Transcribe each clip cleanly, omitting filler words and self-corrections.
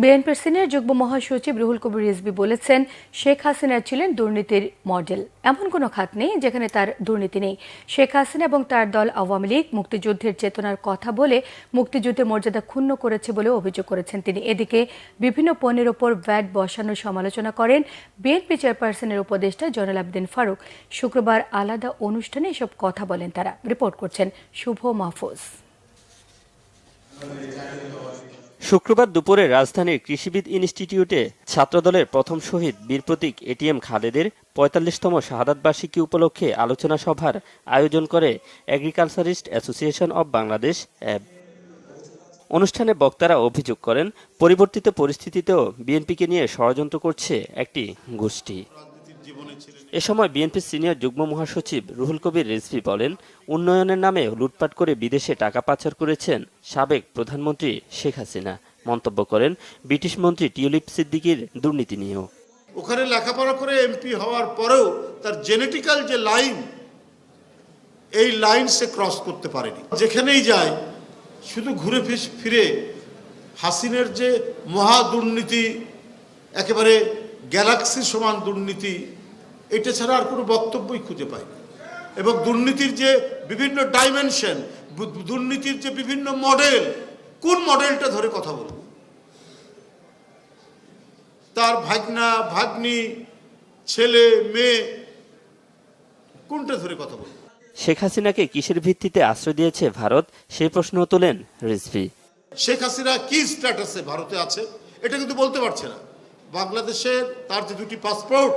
বিএনপির সিনিয়র যুগ্ম মহাসচিব রুহুল কবির রিজভী বলেছেন, শেখ হাসিনা ছিলেন দুর্নীতির মডেল। এমন কোনো খাত নেই যেখানে তার দুর্নীতি নেই। শেখ হাসিনা এবং তার দল আওয়ামী লীগ মুক্তিযুদ্ধের চেতনার কথা বলে মুক্তিযুদ্ধের মর্যাদা ক্ষুণ্ণ করেছে বলে অভিযোগ করেছেন তিনি। এদিকে বিভিন্ন পণ্যের ওপর ভ্যাট বসানোর সমালোচনা করেন বিএনপি চেয়ারপারসনের উপদেষ্টা জয়নুল আবেদিন ফারুক। শুক্রবার আলাদা অনুষ্ঠানে এসব কথা বলেন তারা। রিপোর্ট করছেন শুভ মাহফুজ। শুক্রবার দুপুরে রাজধানীর কৃষিবিদ ইনস্টিটিউটে ছাত্রদলের প্রথম শহীদ বীর প্রতীক এটিএম খালেদের ৪৫তম শাহাদাত বার্ষিকী উপলক্ষে আলোচনা সভার আয়োজন করে এগ্রিকালচারিস্ট অ্যাসোসিয়েশন অব বাংলাদেশ অ্যাব। অনুষ্ঠানে বক্তারা অভিযোগ করেন, পরিবর্তিত পরিস্থিতিতেও বিএনপিকে নিয়ে ষড়যন্ত্র করছে একটি গোষ্ঠী। এ সময় বিএনপির সিনিয়র যুগ্ম মহাসচিব রুহুল কবির রিজভী বলেন, উন্নয়নের নামে লুটপাট করে বিদেশে টাকা পাচার করেছেন সাবেক প্রধানমন্ত্রী শেখ হাসিনা। মন্তব্য করেন ব্রিটিশ মন্ত্রী টিউলিপ সিদ্দিকীর দুর্নীতি নিয়েও। ওখানে লেখাপড়া করে এমপি হওয়ার পরেও তার জেনেটিক্যাল যে লাইন, এই লাইন সে ক্রস করতে পারেনি। যেখানেই যায় শুধু ঘুরে ফিরে হাসিনের যে মহা দুর্নীতি, একেবারে গ্যালাক্সি সমান দুর্নীতি, এটা ছাড়া আর কোনো বক্তব্যই খুঁজে পাই না। এবং দুর্নীতির যে বিভিন্ন ডাইমেনশন, দুর্নীতির যে বিভিন্ন মডেল, কোন মডেলটা ধরে কথা বলবো? তার ভাগনা ভাগ্নি, ছেলে মেয়ে, কোনটা ধরে কথা বলবো? শেখ হাসিনাকে কিসের ভিত্তিতে আশ্রয় দিয়েছে ভারত, সেই প্রশ্ন তোলেন রিজভী। শেখ হাসিনা কি স্ট্যাটাসে ভারতে আছে এটা কিন্তু বলতে পারছে না। বাংলাদেশের তার যে দুটি পাসপোর্ট,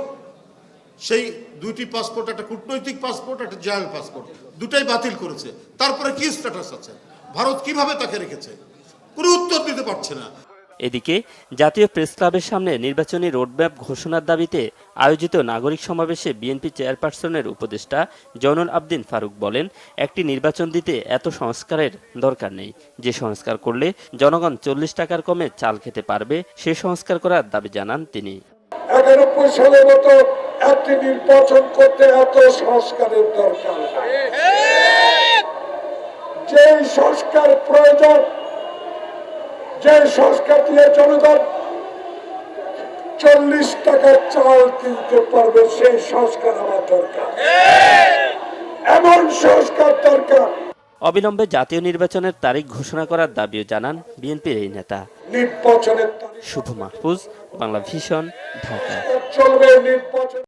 সেই দুটি পাসপোর্ট, একটা কূটনৈতিক পাসপোর্ট, একটা জেনারেল পাসপোর্ট, দুটাই বাতিল করেছে। তারপরে কি স্ট্যাটাস আছে, ভারত কিভাবে তাকে রেখেছে, কোনো উত্তর দিতে পারছে না। এদিকে জাতীয় প্রেস ক্লাবের সামনে নির্বাচনী রোডম্যাপ ঘোষণার দাবিতে আয়োজিত নাগরিক সমাবেশে বিএনপি চেয়ারপারসনের উপদেষ্টা জয়নুল আবেদিন ফারুক বলেন, একটি নির্বাচন দিতে এত সংস্কারের দরকার নেই। যে সংস্কার করলে জনগণ ৪০ টাকার কমে চাল খেতে পারবে, সে সংস্কার করার দাবি জানান তিনি। ৯১ সালের মতো একটি নির্বাচন করতে এত সংস্কারের দরকার, যে সংস্কার প্রয়োজন, যে সংস্কার দিয়ে জনগণ ৪০ টাকার চাল কিনতে পারবে, সেই সংস্কার আমার দরকার, এমন সংস্কার দরকার। অবিলম্বে জাতীয় নির্বাচনের তারিখ ঘোষণা করার দাবিও জানান বিএনপির এই নেতা। নির্বাচনের শুভ মাহফুজ, বাংলা ভিশন, ঢাকা। চলবে নির্বাচন।